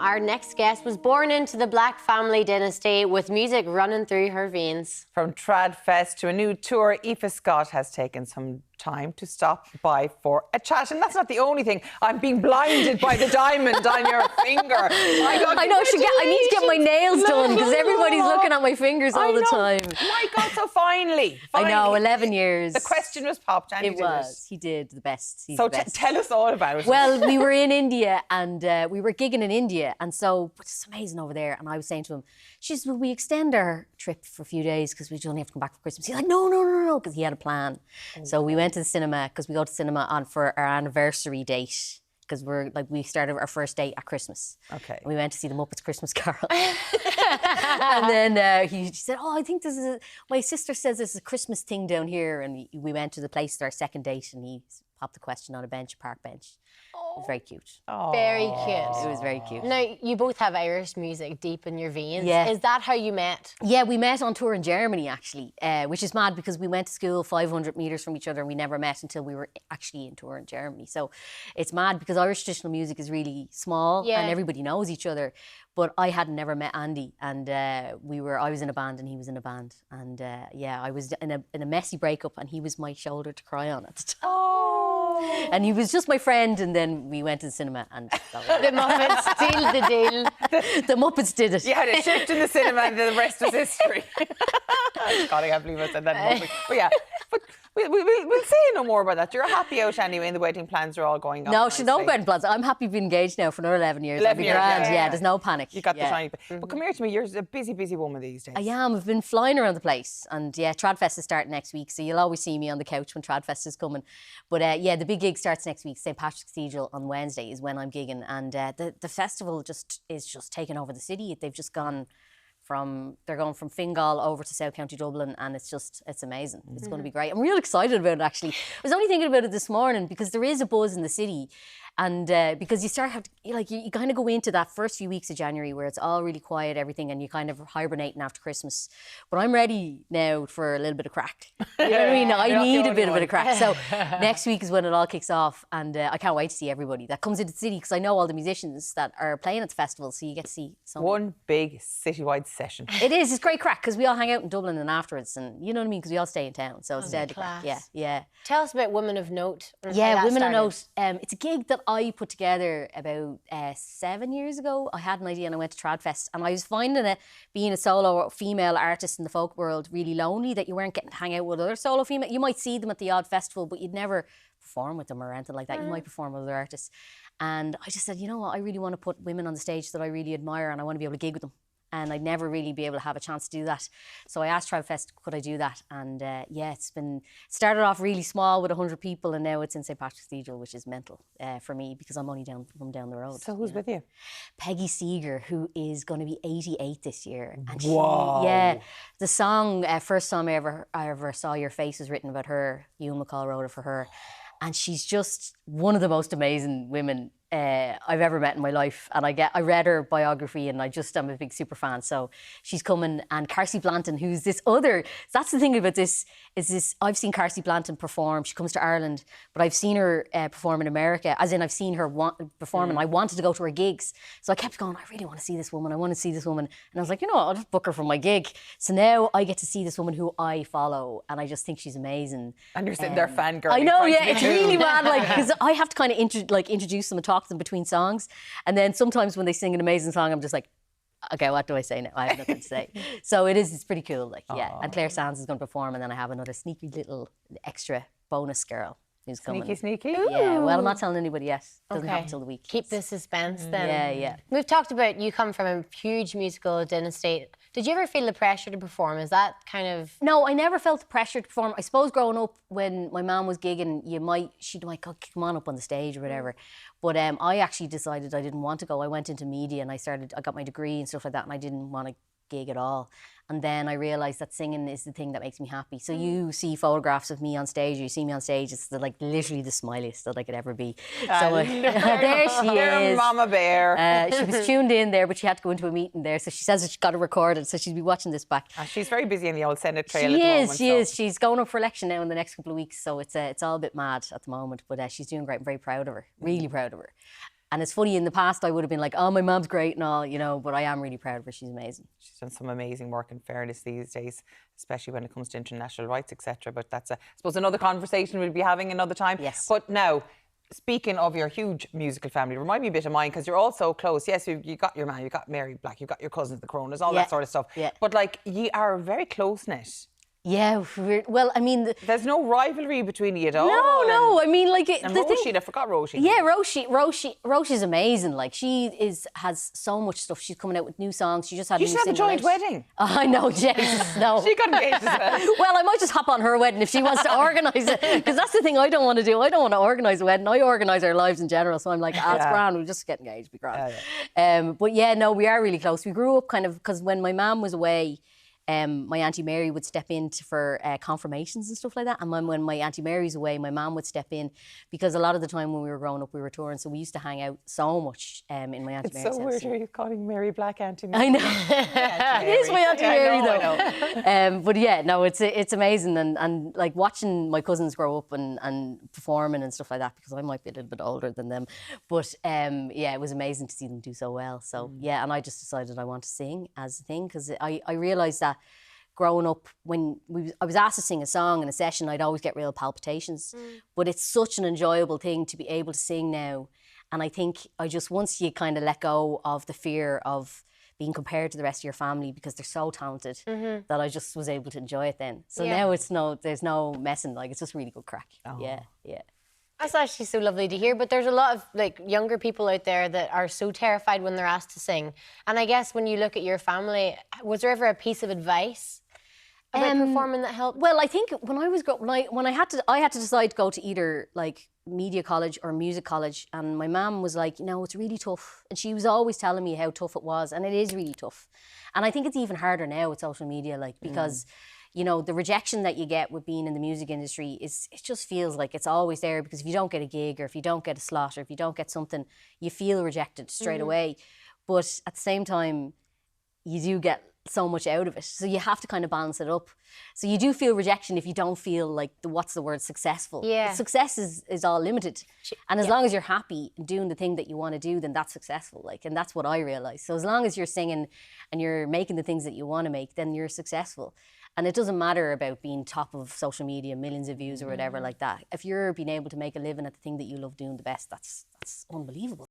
our next guest was born into the Black family dynasty with music running through her veins. From Tradfest to a new tour, Aoife Scott has taken some time to stop by for a chat. And that's not the only thing. I'm being blinded by the diamond on your finger. I know, I need to get my nails done because everybody's looking at my fingers all the time. My God, so finally. I know, 11 years. The question was popped and it was. He did the best. He's so the best. Tell us all about it. Well, we were in India and we were gigging in India, and so it's amazing over there. And I was saying to him, will we extend our trip for a few days because we only have to come back for Christmas? He's like, no, because he had a plan. So we went to the cinema because we go to cinema for our anniversary date. Because we started our first date at Christmas. Okay. And we went to see the Muppets Christmas Carol. And then he said, I think my sister says there's a Christmas thing down here. And we went to the place, our second date, and he popped the question on a park bench. It was very cute. Oh. Very cute. It was very cute. Now, you both have Irish music deep in your veins. Yeah. Is that how you met? Yeah, we met on tour in Germany, actually, which is mad because we went to school 500 metres from each other and we never met until we were actually in tour in Germany. So it's mad because Irish traditional music is really small and everybody knows each other. But I had never met Andy, and I was in a band and he was in a band. And I was in a messy breakup and he was my shoulder to cry on at the time. And he was just my friend, and then we went to the cinema and the Muppets sealed the deal. The Muppets did it. You had a shift in the cinema and the rest was history. God, I can't believe I said that. But yeah, we'll say no more about that. You're happy out anyway, and the wedding plans are all going on. No, no wedding plans. I'm happy being engaged now for another 11 years. 11 years, yeah, there's no panic. You got the shiny bit. But come here to me, you're a busy woman these days. I am. I've been flying around the place. And yeah, Tradfest is starting next week, so you'll always see me on the couch when Tradfest is coming. But the big gig starts next week. St. Patrick's Cathedral on Wednesday is when I'm gigging. And the festival is just taking over the city. They've just gone they're going from Fingal over to South County Dublin, and it's amazing. It's going to be great. I'm real excited about it, actually. I was only thinking about it this morning because there is a buzz in the city, and because you you kind of go into that first few weeks of January where it's all really quiet, everything, and you kind of hibernating after Christmas. But I'm ready now for a little bit of crack. You know what I mean? I need a bit of a crack. So next week is when it all kicks off, and I can't wait to see everybody that comes into the city because I know all the musicians that are playing at the festival, so you get to see someone. One big citywide session. It is. It's great crack because we all hang out in Dublin and afterwards, and you know what I mean, because we all stay in town. So it's dead crack. Yeah. Tell us about Women of Note. Yeah, Women of Note. It's a gig that I put together about 7 years ago. I had an idea and I went to Tradfest, and I was finding it, being a solo female artist in the folk world, really lonely, that you weren't getting to hang out with other solo female. You might see them at the odd festival, but you'd never perform with them or anything like that. You might perform with other artists. And I just said, you know what, I really want to put women on the stage that I really admire, and I want to be able to gig with them. And I'd never really be able to have a chance to do that. So I asked Tradfest, could I do that? And started off really small with 100 people, and now it's in St. Patrick's Cathedral, which is mental for me because I'm only from down the road. So who's with you? Peggy Seeger, who is going to be 88 this year. And wow. The song, first song I ever saw Your Face was written about her. Ewan McCall wrote it for her. And she's just one of the most amazing women I've ever met in my life. And I read her biography, and I'm a big super fan. So she's coming, and Carcy Blanton, who's that's the thing about this, I've seen Carcy Blanton perform. She comes to Ireland, but I've seen her perform in America, as in I've seen her perform, and I wanted to go to her gigs. So I kept going, I really want to see this woman. And I was like, you know what, I'll just book her for my gig. So now I get to see this woman who I follow, and I just think she's amazing. And you're sitting there fangirling. I know, yeah, it's really mad, because I have to kind of introduce them and talk to them between songs, and then sometimes when they sing an amazing song, I'm just like, okay, what do I say now? I have nothing to say. So it's pretty cool, And Claire Sands is going to perform, and then I have another sneaky little extra bonus girl who's coming. Sneaky. Yeah, well, I'm not telling anybody yet. Doesn't happen till the week. Keep the suspense then. Yeah. We've talked about you come from a huge musical dynasty. Did you ever feel the pressure to perform? Is that kind of... No, I never felt the pressure to perform. I suppose growing up, when my mum was gigging, she'd like, oh, come on up on the stage or whatever. But I actually decided I didn't want to go. I went into media and I got my degree and stuff like that, and I didn't want to gig at all. And then I realised that singing is the thing that makes me happy. So you see photographs of me on stage, you see me on stage, it's literally the smiliest that I could ever be. So there she is. Mama Bear. She was tuned in there, but she had to go into a meeting there. So she says that she's got to record it, so she'll be watching this back. She's very busy in the old Senate trail at the moment. She is. She's going up for election now in the next couple of weeks, so it's all a bit mad at the moment. But she's doing great. I'm very proud of her. Really proud of her. And it's funny, in the past I would have been like, oh, my mom's great and all, you know, but I am really proud of her. She's amazing. She's done some amazing work, in fairness, these days, especially when it comes to international rights, etc. But that's, I suppose, another conversation we'll be having another time. Yes. But now, speaking of your huge musical family, remind me a bit of mine, because you're all so close. Yes, you got your man, you got Mary Black, you got your cousins, the Coronas, all that sort of stuff. Yeah. But like, you are very close-knit. Yeah, well, I mean... There's no rivalry between you at all. No, I mean, like... And Roisin, I forgot Roisin. Yeah, Roisin's amazing. Like, has so much stuff. She's coming out with new songs. She just had a new You should have a single joint out. wedding. Oh, I know, Jesus, no. She got engaged as well. Well, I might just hop on her wedding if she wants to organise it. Because that's the thing I don't want to do. I don't want to organise a wedding. I organise our lives in general. So I'm like, it's grand. We'll just get engaged, be grand. But yeah, no, we are really close. We grew up kind of, because when my mum was away, my Auntie Mary would step in for confirmations and stuff like that. And when my Auntie Mary's away, my mum would step in, because a lot of the time when we were growing up, we were touring. So we used to hang out so much in my Auntie Mary's house. It's so weird how you're calling Mary Black Auntie Mary. I know. It is my Auntie Mary, though. I know. But yeah, no, it's amazing. And like watching my cousins grow up and performing and stuff like that, because I might be a little bit older than them. But yeah, it was amazing to see them do so well. So yeah, and I just decided I want to sing as a thing, because I realised that growing up, when I was asked to sing a song in a session, I'd always get real palpitations. But it's such an enjoyable thing to be able to sing now. And I think once you kind of let go of the fear of being compared to the rest of your family, because they're so talented, that I just was able to enjoy it then. So now there's no messing, like it's just really good crack. Yeah. That's actually so lovely to hear, but there's a lot of like younger people out there that are so terrified when they're asked to sing. And I guess when you look at your family, was there ever a piece of advice about performing that helped? Well, I think when I was when I had to decide to go to either like media college or music college, and my mum was like, it's really tough, and she was always telling me how tough it was, and it is really tough. And I think it's even harder now with social media, like, because the rejection that you get with being in the music industry it just feels like it's always there, because if you don't get a gig, or if you don't get a slot, or if you don't get something, you feel rejected straight away. But at the same time, you do get so much out of it. So you have to kind of balance it up. So you do feel rejection if you don't feel like successful. Yeah. Success is all limited. And as long as you're happy and doing the thing that you want to do, then that's successful. Like, and that's what I realized. So as long as you're singing and you're making the things that you want to make, then you're successful. And it doesn't matter about being top of social media, millions of views or whatever like that. If you're being able to make a living at the thing that you love doing the best, that's unbelievable.